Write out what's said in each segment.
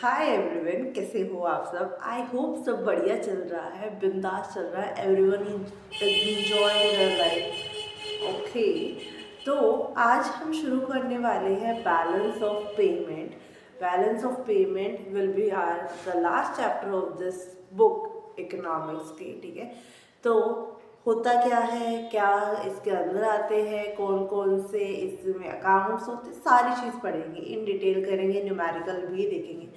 Hi everyone, कैसे हो आप सब। आई होप सब बढ़िया चल रहा है, बिंदास चल रहा है। Everyone is enjoying their life. Okay, तो आज हम शुरू करने वाले हैं balance of payment. Balance of payment will be are the last chapter of this book economics की। ठीक है, तो होता क्या है, क्या इसके अंदर आते हैं, कौन कौन से इसमें अकाउंट्स होते, सारी चीज़ पढ़ेंगे, इन डिटेल करेंगे, न्यूमेरिकल भी देखेंगे।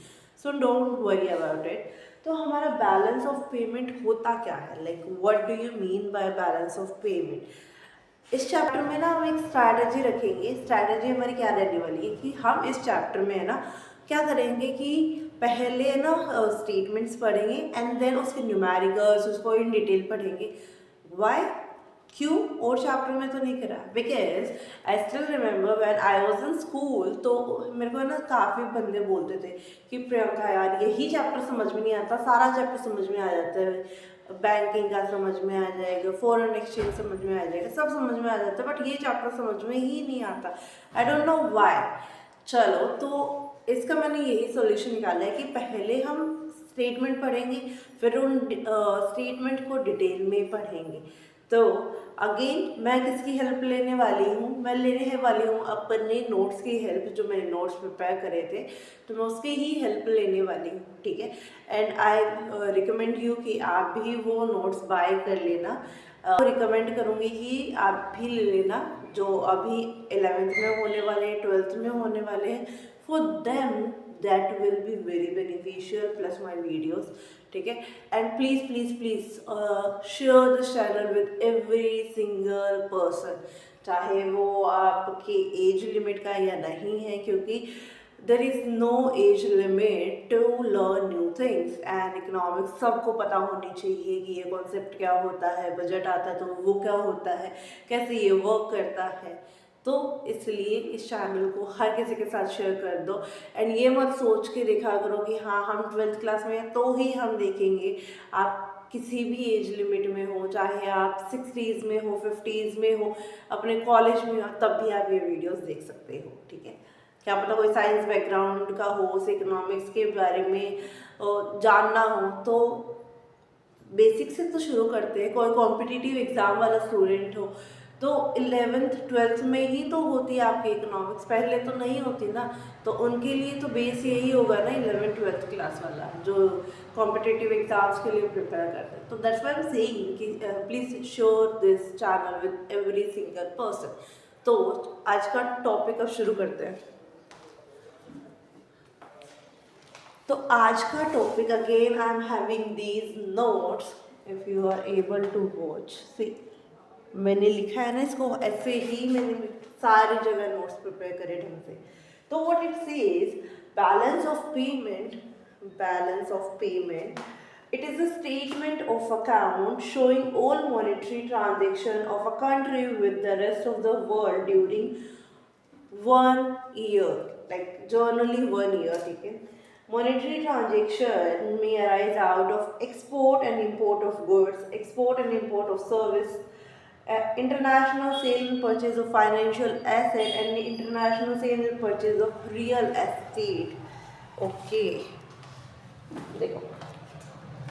So don't worry about it. तो हमारा बैलेंस ऑफ पेमेंट होता क्या है, like what do you mean by balance of payment. इस चैप्टर में ना हम एक स्ट्रैटेजी रखेंगे। स्ट्रैटेजी हमारी क्या रहने वाली है कि हम इस चैप्टर में है ना क्या करेंगे कि पहले ना स्टेटमेंट्स पढ़ेंगे एंड देन उसके न्यूमेरिकल्स उसको इन डिटेल पढ़ेंगे। वाई, क्यों और चैप्टर में तो नहीं करा, because I still remember when I was in school. तो मेरे को ना काफ़ी बंदे बोलते थे कि प्रियंका यार यही चैप्टर समझ में नहीं आता, सारा चैप्टर समझ में आ जाता है, बैंकिंग का समझ में आ जाएगा, फॉरेन एक्सचेंज समझ में आ जाएगा, सब समझ में आ जाता है, बट ये चैप्टर समझ में ही नहीं आता। I don't know why. चलो, तो इसका मैंने यही सॉल्यूशन निकाला है कि पहले हम स्टेटमेंट पढ़ेंगे, फिर उन स्टेटमेंट को डिटेल में पढ़ेंगे। तो अगेन मैं किसकी हेल्प लेने वाली हूँ, मैं लेने वाली हूँ अपने नोट्स की हेल्प। जो मैंने नोट्स प्रिपेयर करे थे तो मैं उसकी ही हेल्प लेने वाली हूँ। ठीक है, एंड आई रिकमेंड यू कि आप भी वो नोट्स बाय कर लेना। रिकमेंड करूँगी कि आप भी ले लेना जो अभी 11th में होने वाले हैं, 12th में होने वाले हैं। For them that will be very beneficial plus my videos. ठीक है, and please please please share this channel with every single person, चाहे वो आपके एज लिमिट का या नहीं है, क्योंकि there is no age limit to learn new things. And economics सबको पता होनी चाहिए कि ये कॉन्सेप्ट क्या होता है, बजट आता है तो वो क्या होता है, कैसे ये वर्क करता है। तो इसलिए इस चैनल को हर किसी के साथ शेयर कर दो। एंड ये मत सोच के देखा करो कि हाँ हम 12th क्लास में हैं तो ही हम देखेंगे। आप किसी भी एज लिमिट में हो, चाहे आप 60s में हो, 50s में हो, अपने कॉलेज में हो, तब भी आप ये वीडियोस देख सकते हो। ठीक है, क्या पता कोई साइंस बैकग्राउंड का हो, उसे इकोनॉमिक्स के बारे में जानना हो, तो बेसिक से तो शुरू करते हैं। कोई कॉम्पिटिटिव एग्ज़ाम वाला स्टूडेंट हो तो 11th 12th में ही तो होती है आपकी इकोनॉमिक्स, पहले तो नहीं होती ना। तो उनके लिए तो बेस यही होगा ना 11th 12th क्लास वाला, जो कॉम्पिटिटिव एग्जाम्स के लिए प्रिपेयर करते हैं। तो that's why I am saying कि please share this channel with every single person. तो आज का टॉपिक अब शुरू करते हैं। तो आज का topic again I am having these notes, if you are able to watch. See, मैंने लिखा है ना इसको ऐसे ही, मैंने सारी जगह नोट्स प्रिपेयर करे ढंग से। तो what it says, balance of payment, balance of payment, it is a statement of account showing all monetary transaction of a country with the rest of the world during 1 year, like generally 1 year. ठीक है, monetary transaction may arise out of export and import of goods, export and import of service, international sale and purchase of financial asset, and international sale and purchase of real estate. Okay, देखो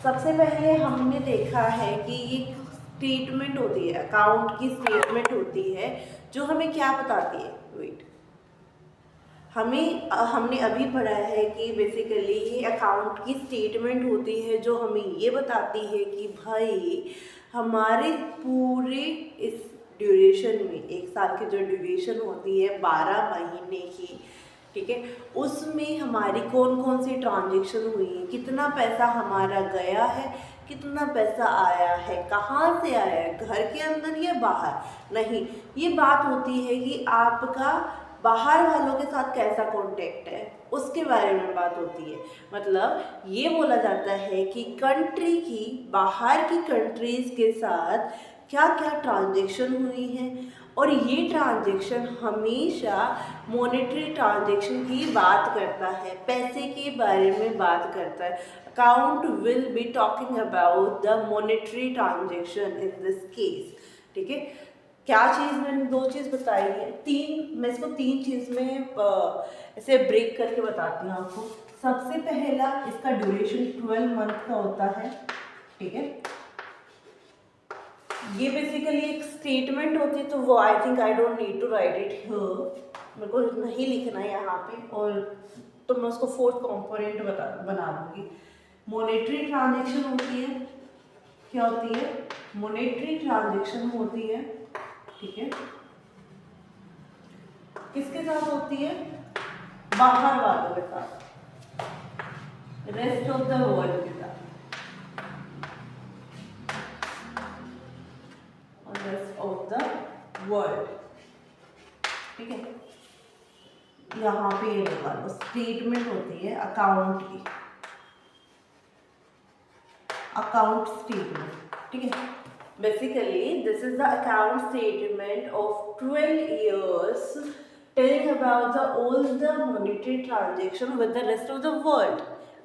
सबसे पहले हमने देखा है कि एक statement होती है, अकाउंट की स्टेटमेंट होती है जो हमें क्या बताती है। वेट, हमने अभी पढ़ा है कि बेसिकली ये अकाउंट की स्टेटमेंट होती है जो हमें ये बताती है कि भाई हमारे पूरे इस ड्यूरेशन में, एक साल की जो ड्यूरेशन होती है 12 महीने की, ठीक है, उसमें हमारी कौन कौन सी ट्रांजेक्शन हुई है, कितना पैसा हमारा गया है, कितना पैसा आया है, कहाँ से आया है, घर के अंदर या बाहर। नहीं, ये बात होती है कि आपका बाहर वालों के साथ कैसा कांटेक्ट है, उसके बारे में बात होती है। मतलब ये बोला जाता है कि कंट्री की, बाहर की कंट्रीज़ के साथ क्या क्या ट्रांजेक्शन हुई हैं, और ये ट्रांजेक्शन हमेशा मॉनेटरी ट्रांजेक्शन की बात करता है, पैसे के बारे में बात करता है। Account will be talking about the monetary transaction in this case. ठीक है, क्या चीज़ मैंने 2 चीज़ बताई है, 3, मैं इसको 3 चीज़ में ऐसे ब्रेक करके बताती हूँ आपको। सबसे पहला इसका ड्यूरेशन 12 मंथ का होता है, ठीक है। ये बेसिकली एक स्टेटमेंट होती है, तो वो I think I don't need to write it here, मेरे को नहीं लिखना है यहाँ पे, और तो मैं उसको फोर्थ कंपोनेंट बना दूंगी। मॉनेटरी ट्रांजेक्शन होती है, क्या होती है? मॉनेटरी ट्रांजेक्शन होती है, ठीक है। किसके साथ होती है? बाहर वालों के साथ, रेस्ट ऑफ द वर्ल्ड के साथ, रेस्ट ऑफ द वर्ल्ड, ठीक है। यहाँ पे ये लगा लो, स्टेटमेंट होती है अकाउंट की, अकाउंट स्टेटमेंट, ठीक है। Basically this is the account statement of 12 years telling about the all the monetary transaction with the rest of the world,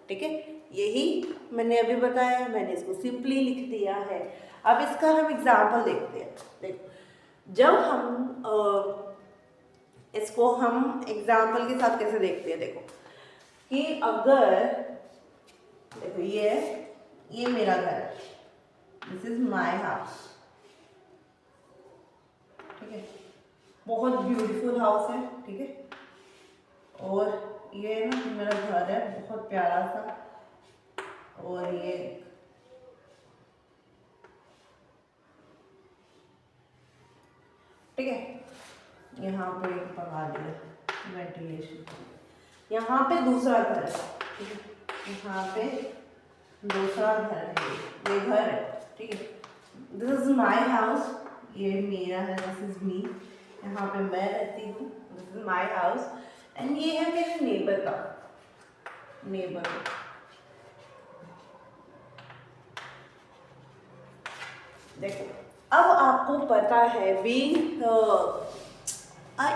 ठीक है। यही मैंने अभी बताया, मैंने इसको सिंपली लिख दिया है। अब इसका हम एग्जाम्पल देखते हैं। देखो, जब हम इसको हम एग्जाम्पल के साथ कैसे देखते हैं, देखो कि अगर देखो ये मेरा घर है, दिस इज माय हाउस, ठीक है। बहुत ब्यूटीफुल हाउस है, ठीक है। और ये ना मेरा घर है, बहुत प्यारा सा, और ये ठीक है। यहाँ पे लगा दिया वेंटिलेशन, यहाँ पे दूसरा घर है, ठीक है। यहाँ पे दूसरा घर है, ये घर है, ठीक है। दिस इज माय हाउस, ये मेरा है, दिस इज मी, यहाँ पे मैं रहती हूँ, this is my house. And ये है मेरे नेबर का, नेबर। देखो, अब आपको पता है बीइंग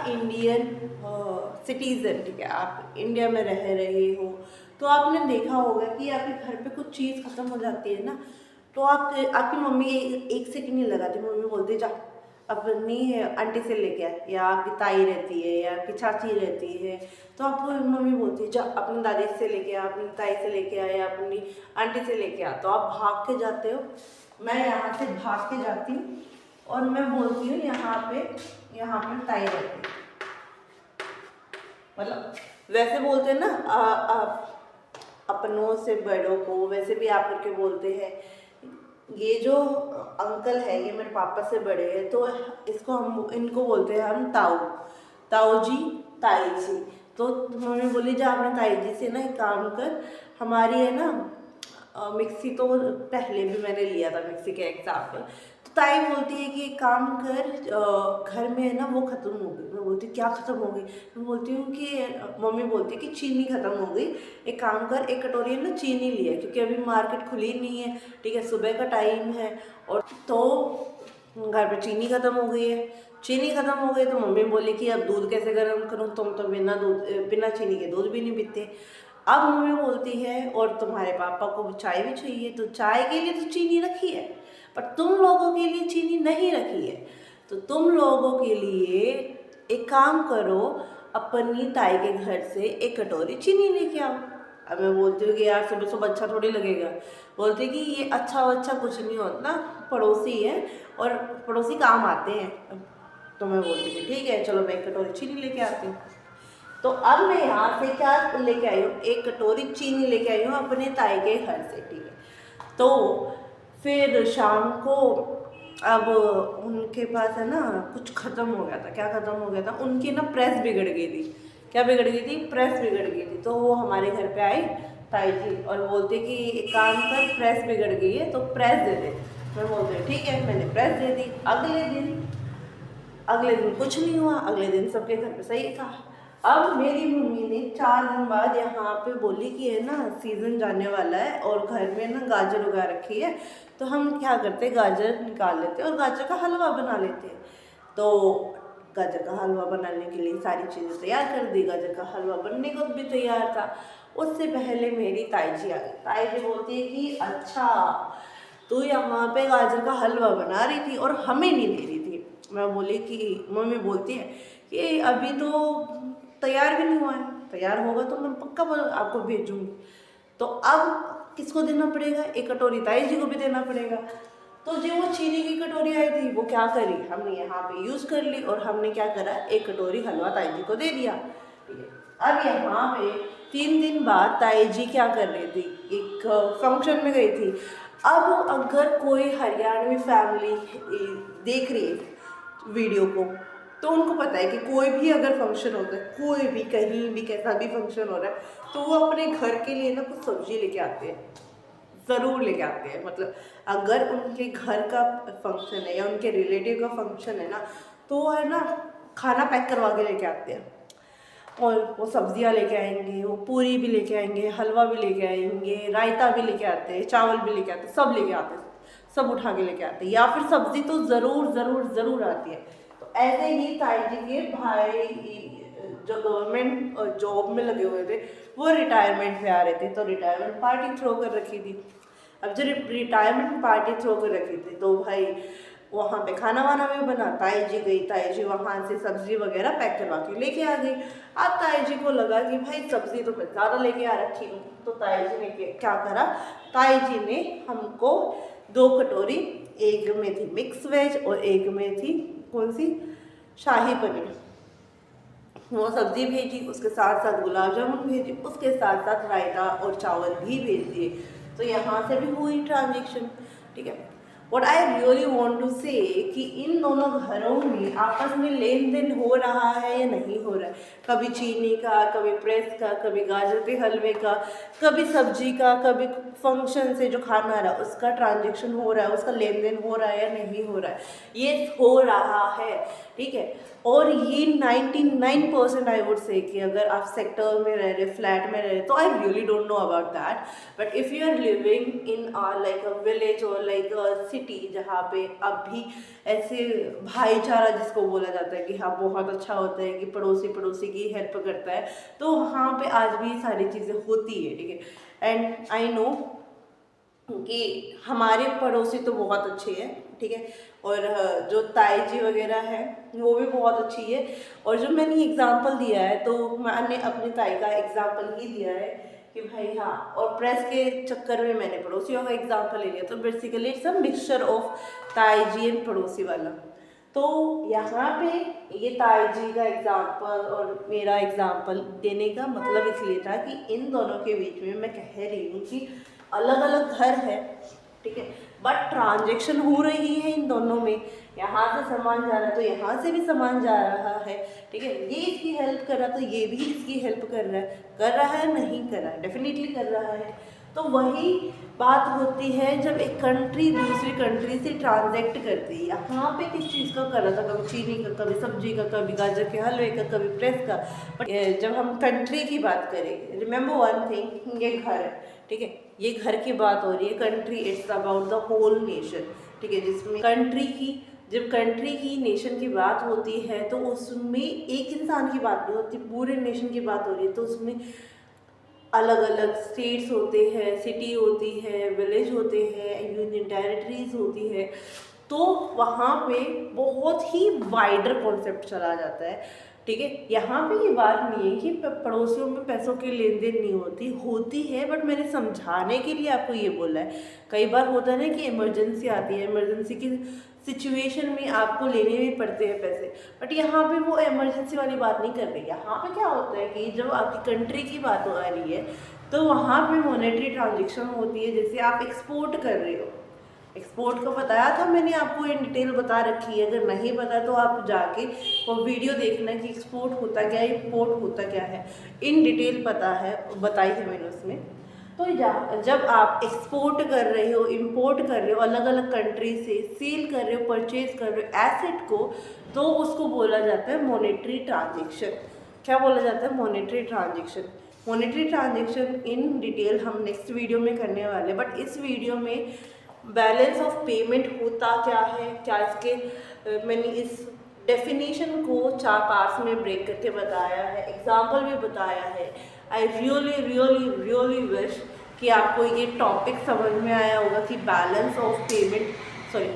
इंडियन सिटीजन, ठीक है, आप इंडिया में रह रहे हो, तो आपने देखा होगा कि आपके घर पे कुछ चीज़ खत्म हो जाती है ना, तो आपकी मम्मी एक सेकंड नहीं लगाती, मम्मी बोलती जा अपनी आंटी से लेके आ, या आपकी ताई रहती है या आपकी चाची रहती है, तो आपको मम्मी बोलती है जा अपनी दादी से लेके आ, अपनी ताई से लेके आ, या अपनी आंटी से लेके आ, तो आप भाग के जाते हो। मैं यहाँ से भाग के जाती हूँ और मैं बोलती हूँ यहाँ पे ताई रहती है, मतलब वैसे बोलते हैं ना, अपनों से बड़ों को वैसे भी आप करके बोलते हैं। ये जो अंकल है ये मेरे पापा से बड़े हैं, तो इनको बोलते हैं हम ताऊ जी, ताई जी। तो मम्मी बोली जा अपने ताई जी से ना एक काम कर, हमारी है ना मिक्सी, तो पहले भी मैंने लिया था मिक्सी का एग्जाम्पल, तो ताई बोलती है कि एक काम कर, घर में है ना वो ख़त्म हो गई। मैं बोलती क्या ख़त्म हो गई? मैं बोलती हूँ कि मम्मी बोलती है कि चीनी ख़त्म हो गई, एक काम कर एक कटोरी है ना चीनी लिया, क्योंकि अभी मार्केट खुली नहीं है, ठीक है, सुबह का टाइम है, और तो घर पे चीनी ख़त्म हो गई है। चीनी ख़त्म हो गई तो मम्मी बोली कि अब दूध कैसे गर्म करूँ, तुम तो बिना चीनी के दूध भी नहीं पीते। अब मम्मी बोलती है और तुम्हारे पापा को चाय भी चाहिए, तो चाय के लिए तो चीनी रखी है, पर तुम लोगों के लिए चीनी नहीं रखी है, तो तुम लोगों के लिए एक काम करो, अपनी ताई के घर से एक कटोरी चीनी लेके आओ। अब मैं बोलती हूँ कि यार सुबह सुबह अच्छा थोड़ी लगेगा। बोलते कि ये अच्छा कुछ नहीं होता, पड़ोसी है और पड़ोसी काम आते हैं। तो मैं बोलती कि ठीक है चलो मैं एक कटोरी चीनी लेके आती हूँ। तो अब मैं यहाँ से क्या लेके आई हूँ, एक कटोरी चीनी लेके आई हूँ अपने ताई के घर से, ठीक है। तो फिर शाम को अब उनके पास है ना कुछ ख़त्म हो गया था। क्या ख़त्म हो गया था? उनकी ना प्रेस बिगड़ गई थी। क्या बिगड़ गई थी? प्रेस बिगड़ गई थी। तो वो हमारे घर पे आई ताई जी और बोलते कि एक काम कर, प्रेस बिगड़ गई है तो प्रेस दे दे। मैं बोलते ठीक है, मैंने प्रेस दे दी। अगले दिन कुछ नहीं हुआ, अगले दिन सबके घर पे सही था। अब मेरी मम्मी ने 4 दिन बाद यहाँ पे बोली कि है ना सीज़न जाने वाला है और घर में ना गाजर उगा रखी है, तो हम क्या करते, गाजर निकाल लेते और गाजर का हलवा बना लेते। तो गाजर का हलवा बनाने के लिए सारी चीज़ें तैयार कर दी। गाजर का हलवा बनने को भी तैयार था। उससे पहले मेरी ताई जी आ गई। ताई जी बोलती है कि अच्छा तू यहाँ पे गाजर का हलवा बना रही थी और हमें नहीं दे रही थी। मैं बोली कि मम्मी बोलती है कि अभी तो तैयार भी नहीं हुआ है। तैयार होगा तो मैं पक्का आपको भेजूंगी। तो अब किसको देना पड़ेगा, एक कटोरी ताई जी को भी देना पड़ेगा। तो जो वो चीनी की कटोरी आई थी वो क्या करी, हमने यहाँ पे यूज़ कर ली और हमने क्या करा, एक कटोरी हलवा ताई जी को दे दिया। अब यहाँ पे 3 दिन बाद ताई जी क्या कर रही थी, एक फंक्शन में गई थी। अब अगर कोई हरियाणवी फैमिली देख रही है वीडियो को तो उनको पता है कि कोई भी अगर फंक्शन होता है, कोई भी कहीं भी कैसा भी फंक्शन हो रहा है, तो वो अपने घर के लिए ना कुछ सब्जी लेके आते हैं, ज़रूर लेके आते हैं। मतलब अगर उनके घर का फंक्शन है या उनके रिलेटिव का फंक्शन है ना, तो वो है ना खाना पैक करवा के लेके आते हैं। और वो सब्जियां लेके आएंगे, वो पूरी भी लेके आएंगे, हलवा भी लेके आएंगे, रायता भी लेके आते हैं, चावल भी लेके आते हैं, सब लेके आते हैं, सब उठा के लेके आते हैं, या फिर सब्जी तो ज़रूर ज़रूर ज़रूर आती है। तो ऐसे ही ताई जी के भाई जो गवर्नमेंट जॉब में लगे हुए थे वो रिटायरमेंट में आ रहे थे, तो रिटायरमेंट पार्टी थ्रो कर रखी थी। अब जब रिटायरमेंट पार्टी थ्रो कर रखी थी तो भाई वहाँ पे खाना वाना भी बना, ताई जी गई, ताई जी वहाँ से सब्जी वगैरह पैक करवा के लेके आ गई। अब ताई जी को लगा कि भाई सब्जी तो मैं ज़्यादा लेके आ रखी हूँ, तो ताई जी ने क्या करा, ताई जी ने हमको 2 कटोरी, एक में थी मिक्स वेज और एक में थी कौन सी, शाही पनीर, वो सब्जी भेजी, उसके साथ साथ गुलाब जामुन भेजी, उसके साथ साथ रायता और चावल भी भेज दिए। तो यहाँ से भी हुई ट्रांजेक्शन, ठीक है। What I really want to say कि इन दोनों घरों में आपस में लेन देन हो रहा है या नहीं हो रहा है, कभी चीनी का, कभी प्रेस का, कभी गाजर के हलवे का, कभी सब्जी का, कभी फंक्शन से जो खाना आ रहा है उसका ट्रांजेक्शन हो रहा है, उसका लेन देन हो रहा है या नहीं हो रहा है, ये हो रहा है, ठीक है। और ये 99% आई वुड से कि अगर आप सेक्टर में रह रहे, फ्लैट में रह रहे, तो I really don't know about that, but if you are living in like a village और लाइक अ सिटी जहाँ पे अब भी ऐसे भाईचारा जिसको बोला जाता है कि हाँ बहुत अच्छा होता है कि पड़ोसी पड़ोसी की हेल्प करता है, तो वहाँ पे आज भी सारी चीज़ें होती है, ठीक है। एंड आई नो कि हमारे पड़ोसी तो बहुत अच्छे हैं, ठीक है, और जो ताई जी वगैरह है वो भी बहुत अच्छी है। और जो मैंने एग्जांपल दिया है तो मैंने अपनी ताई का एग्जांपल ही दिया है कि भाई हाँ, और प्रेस के चक्कर में मैंने पड़ोसियों का एग्जांपल ले लिया। तो basically it's a mixture of ताई जी एंड पड़ोसी वाला। तो यहाँ पे ये ताई जी का एग्जांपल और मेरा एग्जांपल देने का मतलब इसलिए था कि इन दोनों के बीच में मैं कह रही हूँ कि अलग अलग घर है, ठीक है, बट ट्रांजेक्शन हो रही है इन दोनों में, यहाँ से सामान जा रहा है तो यहाँ से भी सामान जा रहा है, ठीक है। ये इसकी हेल्प कर रहा है तो ये भी इसकी हेल्प कर रहा है नहीं कर रहा है, डेफिनेटली कर रहा है। तो वही बात होती है जब एक कंट्री दूसरी कंट्री से ट्रांजेक्ट करती है। यहाँ पे किस चीज़ का कर रहा था, कभी चीनी का, कभी सब्जी का, कभी गाजर के हलवे का, कभी प्रेस का। बट जब हम कंट्री की बात करें, रिमेंबर वन थिंग, ये घर है, ठीक है, ये घर की बात हो रही है। Country it's about the whole nation, ठीक है, जिसमें जब कंट्री की नेशन की बात होती है तो उसमें एक इंसान की बात नहीं होती, पूरे नेशन की बात हो रही है। तो उसमें अलग अलग स्टेट्स होते हैं, सिटी होती है, विलेज होते हैं, यूनियन टेरिटरीज होती है, तो वहाँ पे बहुत ही वाइडर कॉन्सेप्ट चला जाता है, ठीक है। यहाँ पे ये बात नहीं है कि पड़ोसियों में पैसों की लेन देन नहीं होती है, बट मैंने समझाने के लिए आपको ये बोला है। कई बार होता है ना कि इमरजेंसी आती है, इमरजेंसी की सिचुएशन में आपको लेने भी पड़ते हैं पैसे, बट यहाँ पे वो इमरजेंसी वाली बात नहीं कर रही। यहाँ पे क्या होता है कि जब आपकी कंट्री की बात आ रही है तो वहाँ पे मॉनेटरी ट्रांजेक्शन होती है। जैसे आप एक्सपोर्ट कर रहे हो, एक्सपोर्ट का बताया था मैंने आपको, इन डिटेल बता रखी है, अगर नहीं पता तो आप जाके वो वीडियो देखना कि एक्सपोर्ट होता क्या है, इम्पोर्ट होता क्या है, इन डिटेल पता है, बताई है मैंने उसमें। तो जब आप एक्सपोर्ट कर रहे हो, इंपोर्ट कर रहे हो, अलग अलग कंट्री से सेल कर रहे हो, परचेज कर रहे हो एसेट को, तो उसको बोला जाता है मॉनेटरी ट्रांजेक्शन। क्या बोला जाता है? Monetary transaction. Monetary transaction in detail हम नेक्स्ट वीडियो में करने वाले, बट इस वीडियो में बैलेंस ऑफ पेमेंट होता क्या है, क्या इसके मैंने इस डेफिनेशन को 4 पार्ट्स में ब्रेक करके बताया है, एग्जाम्पल भी बताया है। I really really really wish कि आपको ये टॉपिक समझ में आया होगा कि बैलेंस ऑफ पेमेंट, सॉरी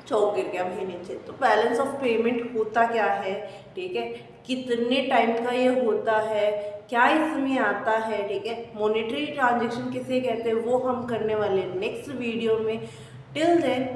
चौक गिर गया भाई नीचे, तो बैलेंस ऑफ पेमेंट होता क्या है, ठीक है। कितने टाइम का ये होता है, क्या इसमें आता है, ठीक है। मॉनेटरी ट्रांजेक्शन किसे कहते हैं वो हम करने वाले नेक्स्ट वीडियो में। टिल देन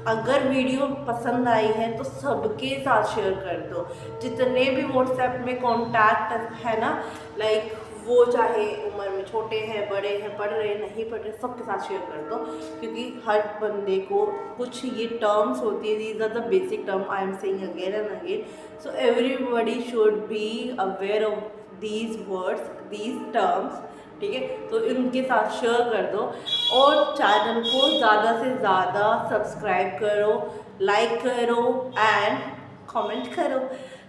अगर वीडियो पसंद आई है तो सबके साथ शेयर कर दो, जितने भी व्हाट्सएप में कॉन्टैक्ट है ना, लाइक वो चाहे उम्र में छोटे हैं, बड़े हैं, पढ़ रहे हैं, नहीं पढ़ रहे, सबके साथ शेयर कर दो। क्योंकि हर बंदे को कुछ ये टर्म्स होती है, these are the basic term I am saying again and again, so everybody should be aware of these words, these terms, ठीक है। तो इनके साथ शेयर कर दो और चैनल को ज़्यादा से ज़्यादा सब्सक्राइब करो, लाइक करो एंड कमेंट करो,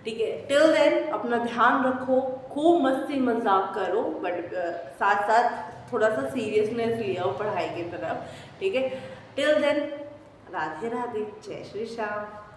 ठीक है। टिल देन अपना ध्यान रखो, खूब मस्ती मजाक करो, बट साथ साथ थोड़ा सा सीरियसनेस ले आओ पढ़ाई की तरफ, ठीक है। टिल देन राधे राधे, जय श्री श्याम।